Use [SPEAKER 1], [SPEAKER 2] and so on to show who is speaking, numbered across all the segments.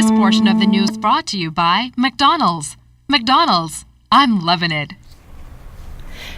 [SPEAKER 1] This portion of the news brought to you by McDonald's. McDonald's, I'm loving it.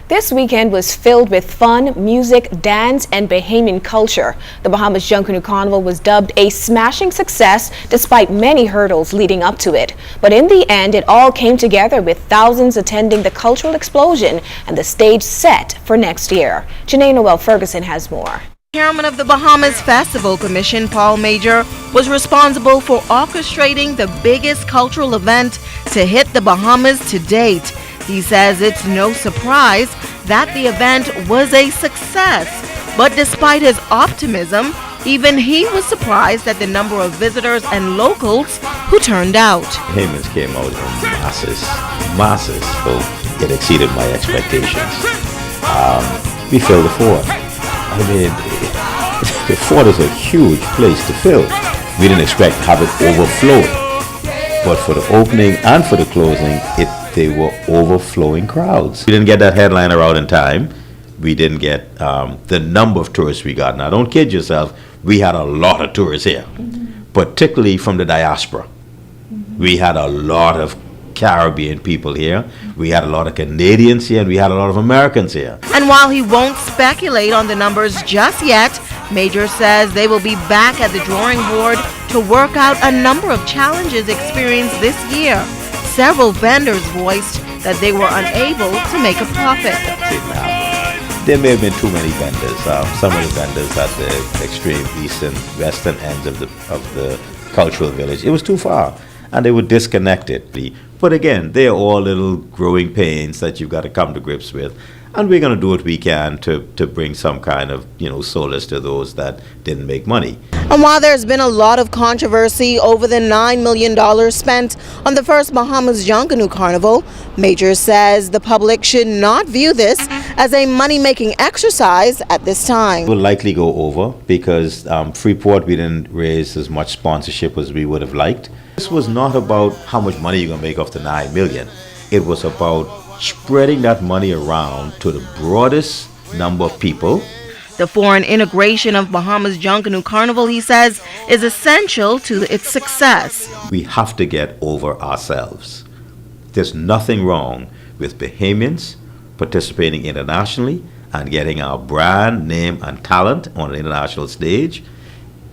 [SPEAKER 2] This weekend was filled with fun, music, dance, and Bahamian culture. The Bahamas Junkanoo Carnival was dubbed a smashing success despite many hurdles leading up to it. But in the end, it all came together with thousands attending the cultural explosion and the stage set for next year. Janae Noel Ferguson has more.
[SPEAKER 3] Chairman of the Bahamas Festival Commission, Paul Major, was responsible for orchestrating the biggest cultural event to hit the Bahamas to date. He says it's no surprise that the event was a success. But despite his optimism, even he was surprised at the number of visitors and locals who turned out.
[SPEAKER 4] Bahamians came out in masses, so it exceeded my expectations. We filled the fort. I mean, the fort is a huge place to fill. We didn't expect to have it overflow. But for the opening and for the closing, they were overflowing crowds. We didn't get that headliner out in time. We didn't get the number of tourists we got. Now, don't kid yourself, we had a lot of tourists here, particularly from the diaspora. We had a lot of Caribbean people here. We had a lot of Canadians here, and we had a lot of Americans here.
[SPEAKER 3] And while he won't speculate on the numbers just yet, Major says they will be back at the drawing board to work out a number of challenges experienced this year. Several vendors voiced that they were unable to make a profit.
[SPEAKER 4] There may have been too many vendors. Some of the vendors at the extreme east and western ends of the cultural village, it was too far, and they were disconnected. But again, they are all little growing pains that you've got to come to grips with. And we're going to do what we can to bring some kind of, solace to those that didn't make money.
[SPEAKER 3] And while there's been a lot of controversy over the $9 million spent on the first Bahamas Junkanoo Carnival, Major says the public should not view this as a money-making exercise at this time.
[SPEAKER 4] We'll likely go over because Freeport, we didn't raise as much sponsorship as we would have liked. This was not about how much money you're going to make off the $9 million. It was about spreading that money around to the broadest number of people.
[SPEAKER 3] The foreign integration of Bahamas Junkanoo Carnival, he says, is essential to its success.
[SPEAKER 4] We have to get over ourselves. There's nothing wrong with Bahamians participating internationally and getting our brand, name, and talent on an international stage.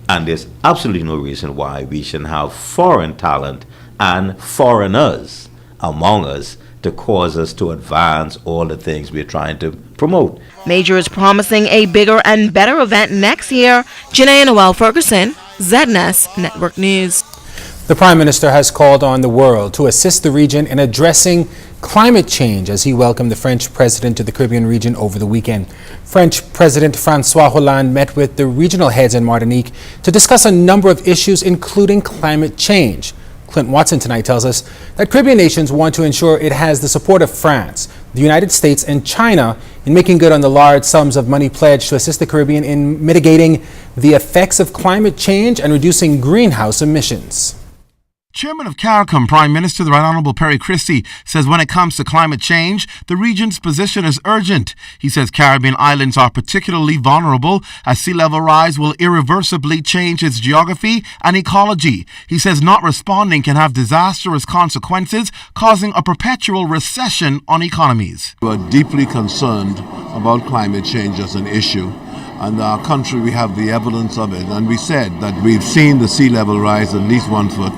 [SPEAKER 4] And there's absolutely no reason why we shouldn't have foreign talent and foreigners among us to cause us to advance all the things we're trying to promote.
[SPEAKER 3] Major is promising a bigger and better event next year. Janae Noel Ferguson, ZNS Network News.
[SPEAKER 5] The Prime Minister has called on the world to assist the region in addressing climate change as he welcomed the French President to the Caribbean region over the weekend. French President Francois Hollande met with the regional heads in Martinique to discuss a number of issues, including climate change. Clint Watson tonight tells us that Caribbean nations want to ensure it has the support of France, the United States, and China in making good on the large sums of money pledged to assist the Caribbean in mitigating the effects of climate change and reducing greenhouse emissions.
[SPEAKER 6] Chairman of CARICOM, Prime Minister the Right Honourable Perry Christie, says when it comes to climate change, the region's position is urgent. He says Caribbean islands are particularly vulnerable as sea level rise will irreversibly change its geography and ecology. He says not responding can have disastrous consequences, causing a perpetual recession on economies.
[SPEAKER 7] We are deeply concerned about climate change as an issue. And our country, we have the evidence of it. And we said that we've seen the sea level rise at least 1 foot.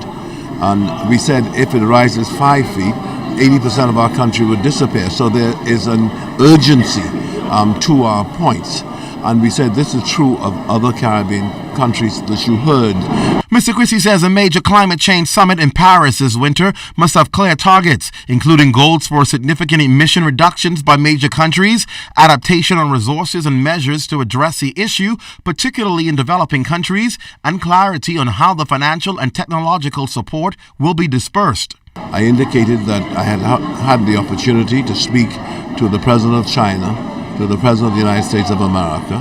[SPEAKER 7] And we said if it rises 5 feet, 80% of our country would disappear. So there is an urgency to our points. And we said this is true of other Caribbean countries that you heard.
[SPEAKER 6] Mr. Christie says a major climate change summit in Paris this winter must have clear targets, including goals for significant emission reductions by major countries, adaptation on resources and measures to address the issue, particularly in developing countries, and clarity on how the financial and technological support will be dispersed.
[SPEAKER 7] I indicated that I had the opportunity to speak to the President of China, to the President of the United States of America,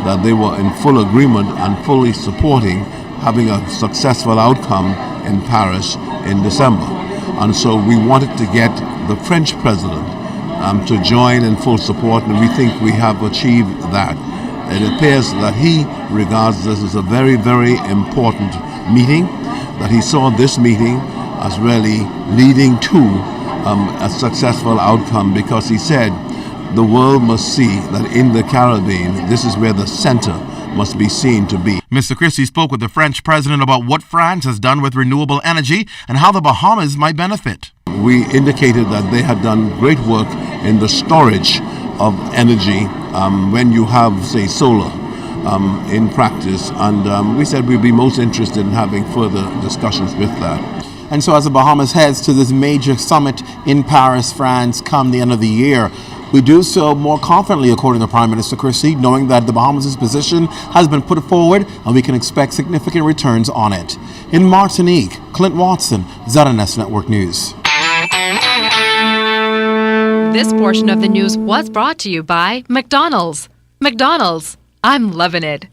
[SPEAKER 7] that they were in full agreement and fully supporting having a successful outcome in Paris in December. And so we wanted to get the French President to join in full support, and we think we have achieved that. It appears that he regards this as a very, very important meeting. that he saw this meeting as really leading to a successful outcome, because he said the world must see that in the Caribbean, this is where the center must be seen to be.
[SPEAKER 6] Mr. Christie spoke with the French president about what France has done with renewable energy and how the Bahamas might benefit.
[SPEAKER 7] We indicated that they had done great work in the storage of energy when you have, say, solar in practice, and we said we'd be most interested in having further discussions with that.
[SPEAKER 8] And so as the Bahamas heads to this major summit in Paris, France, come the end of the year, we do so more confidently, according to Prime Minister Christie, knowing that the Bahamas' position has been put forward and we can expect significant returns on it. In Martinique, Clint Watson, ZNS Network News.
[SPEAKER 1] This portion of the news was brought to you by McDonald's. McDonald's, I'm loving it.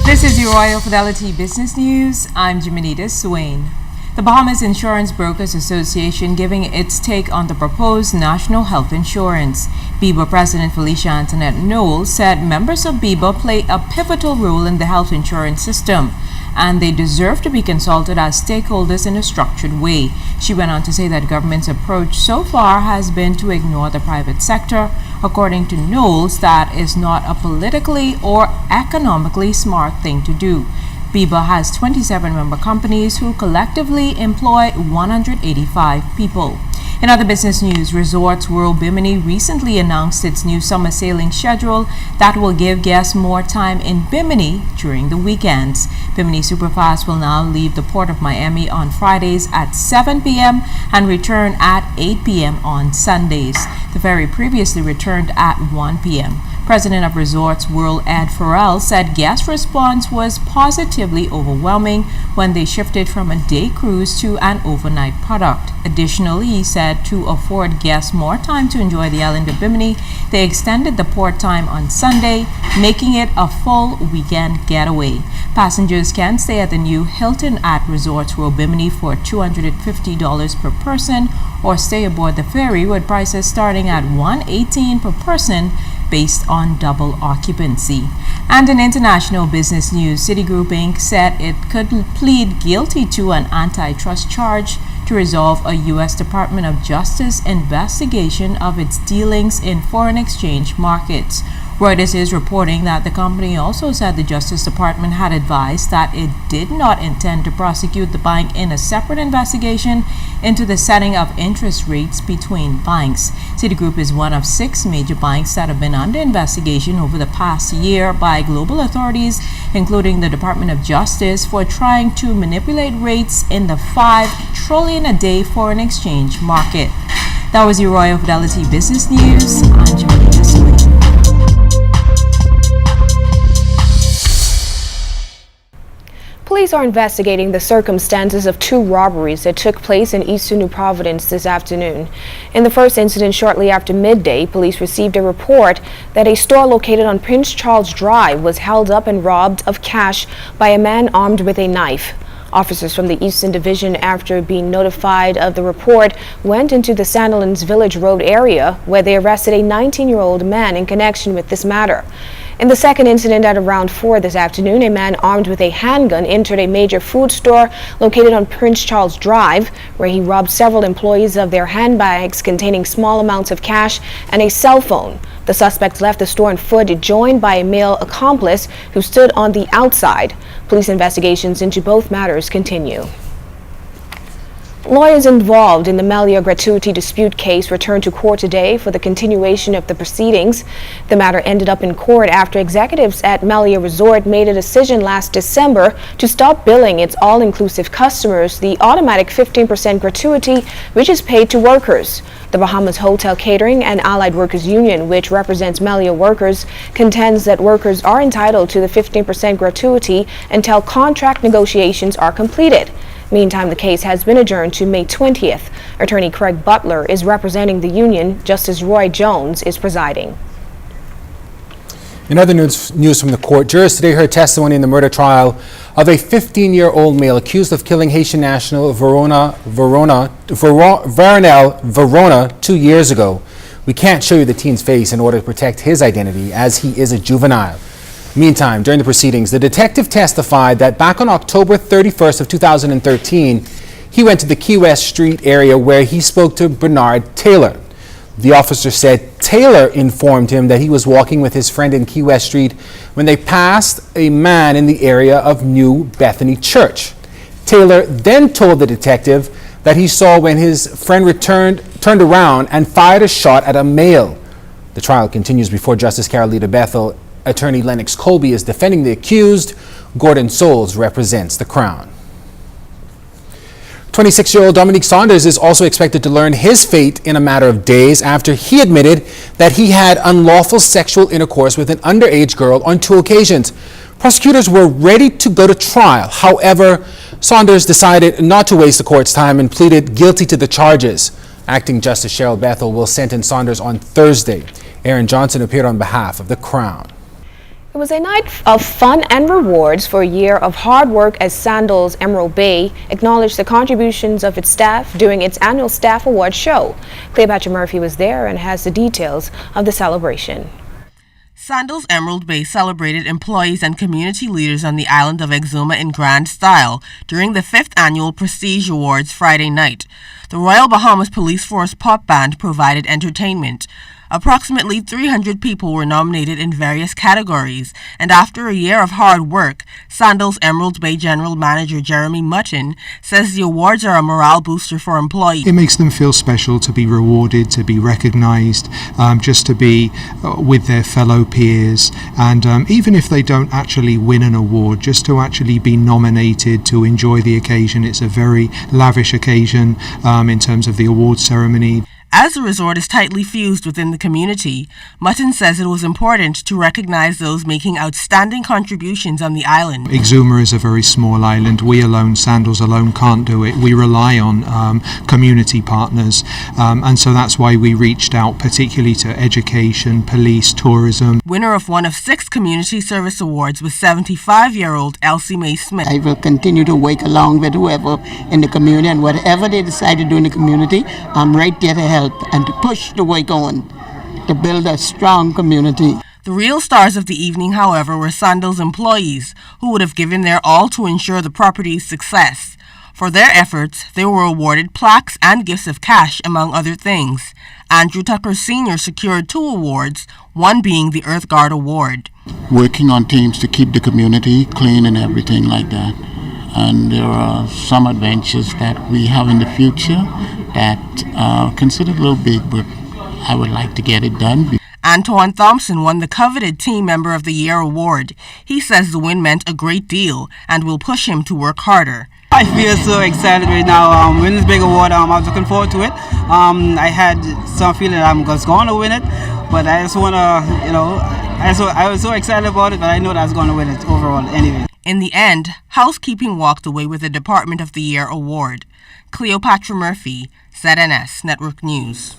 [SPEAKER 9] This is your Royal Fidelity Business News. I'm Jimenita Swain. The Bahamas Insurance Brokers Association giving its take on the proposed national health insurance. BIBA President Felicia Antoinette Noel said members of BIBA play a pivotal role in the health insurance system, and they deserve to be consulted as stakeholders in a structured way. She went on to say that government's approach so far has been to ignore the private sector. According to Knowles, that is not a politically or economically smart thing to do. BIBA has 27 member companies who collectively employ 185 people. In other business news, Resorts World Bimini recently announced its new summer sailing schedule that will give guests more time in Bimini during the weekends. Bimini Superfast will now leave the port of Miami on Fridays at 7 p.m. and return at 8 p.m. on Sundays. The ferry previously returned at 1 p.m. President of Resorts World Ed Farrell said guest response was positively overwhelming when they shifted from a day cruise to an overnight product. Additionally, he said to afford guests more time to enjoy the island of Bimini, they extended the port time on Sunday, making it a full weekend getaway. Passengers can stay at the new Hilton at Resorts World Bimini for $250 per person, or stay aboard the ferry with prices starting at $118 per person based on double occupancy. And in international business news, Citigroup Inc. said it could plead guilty to an antitrust charge to resolve a U.S. Department of Justice investigation of its dealings in foreign exchange markets. Reuters is reporting that the company also said the Justice Department had advised that it did not intend to prosecute the bank in a separate investigation into the setting of interest rates between banks. Citigroup is one of 6 major banks that have been under investigation over the past year by global authorities, including the Department of Justice, for trying to manipulate rates in the $5 trillion a day foreign exchange market. That was your Royal Fidelity Business News. I'm Jamaica Swain.
[SPEAKER 2] Police are investigating the circumstances of 2 robberies that took place in eastern New Providence this afternoon. In the first incident, shortly after midday, police received a report that a store located on Prince Charles Drive was held up and robbed of cash by a man armed with a knife. Officers from the Eastern Division, after being notified of the report, went into the Sandilands Village Road area where they arrested a 19-year-old man in connection with this matter. In the second incident at around 4 this afternoon, a man armed with a handgun entered a major food store located on Prince Charles Drive, where he robbed several employees of their handbags containing small amounts of cash and a cell phone. The suspects left the store on foot, joined by a male accomplice who stood on the outside. Police investigations into both matters continue. Lawyers involved in the Melia gratuity dispute case returned to court today for the continuation of the proceedings. The matter ended up in court after executives at Melia Resort made a decision last December to stop billing its all-inclusive customers the automatic 15% gratuity, which is paid to workers. The Bahamas Hotel Catering and Allied Workers Union, which represents Melia workers, contends that workers are entitled to the 15% gratuity until contract negotiations are completed. Meantime, the case has been adjourned to May 20th. Attorney Craig Butler is representing the union. Justice Roy Jones is presiding.
[SPEAKER 5] In other news from the court, jurors today heard testimony in the murder trial of a 15-year-old male accused of killing Haitian national Vernel Verona 2 years ago. We can't show you the teen's face in order to protect his identity as he is a juvenile. Meantime, during the proceedings, the detective testified that back on October 31st of 2013, he went to the Key West Street area where he spoke to Bernard Taylor. The officer said Taylor informed him that he was walking with his friend in Key West Street when they passed a man in the area of New Bethany Church. Taylor then told the detective that he saw when his friend turned around and fired a shot at a male. The trial continues before Justice Carolita Bethel. Attorney Lennox Colby is defending the accused. Gordon Souls represents the Crown. 26-year-old Dominique Saunders is also expected to learn his fate in a matter of days after he admitted that he had unlawful sexual intercourse with an underage girl on 2 occasions. Prosecutors were ready to go to trial. However, Saunders decided not to waste the court's time and pleaded guilty to the charges. Acting Justice Cheryl Bethel will sentence Saunders on Thursday. Aaron Johnson appeared on behalf of the Crown.
[SPEAKER 2] It was a night of fun and rewards for a year of hard work as Sandals Emerald Bay acknowledged the contributions of its staff during its annual Staff Award show. Cleopatra Murphy was there and has the details of the celebration.
[SPEAKER 10] Sandals Emerald Bay celebrated employees and community leaders on the island of Exuma in grand style during the 5th annual Prestige Awards Friday night. The Royal Bahamas Police Force Pop Band provided entertainment. Approximately 300 people were nominated in various categories, and after a year of hard work, Sandals Emerald Bay General Manager Jeremy Mutton says the awards are a morale booster for employees.
[SPEAKER 11] It makes them feel special to be rewarded, to be recognized, just to be with their fellow peers, and even if they don't actually win an award, just to actually be nominated, to enjoy the occasion. It's a very lavish occasion in terms of the award ceremony.
[SPEAKER 10] As the resort is tightly fused within the community, Mutton says it was important to recognize those making outstanding contributions on the island.
[SPEAKER 11] Exuma is a very small island. We alone, Sandals alone, can't do it. We rely on community partners, and so that's why we reached out particularly to education, police, tourism.
[SPEAKER 10] Winner of one of 6 community service awards was 75-year-old Elsie Mae Smith.
[SPEAKER 12] I will continue to work along with whoever in the community, and whatever they decide to do in the community, I'm right there to help and to push the work on to build a strong community.
[SPEAKER 10] The real stars of the evening, however, were Sandals employees who would have given their all to ensure the property's success. For their efforts, they were awarded plaques and gifts of cash, among other things. Andrew Tucker Sr. secured 2 awards, one being the Earth Guard Award.
[SPEAKER 13] Working on teams to keep the community clean and everything like that. And there are some adventures that we have in the future that are considered a little big, but I would like to get it done.
[SPEAKER 10] Antoine Thompson won the coveted Team Member of the Year award. He says the win meant a great deal and will push him to work harder.
[SPEAKER 14] I feel so excited right now. Winning this big award, I was looking forward to it. I had some feeling I was going to win it, but I just want to, I was so excited about it, but I know that I was going to win it overall anyway.
[SPEAKER 10] In the end, housekeeping walked away with the Department of the Year award. Cleopatra Murphy, ZNS Network News.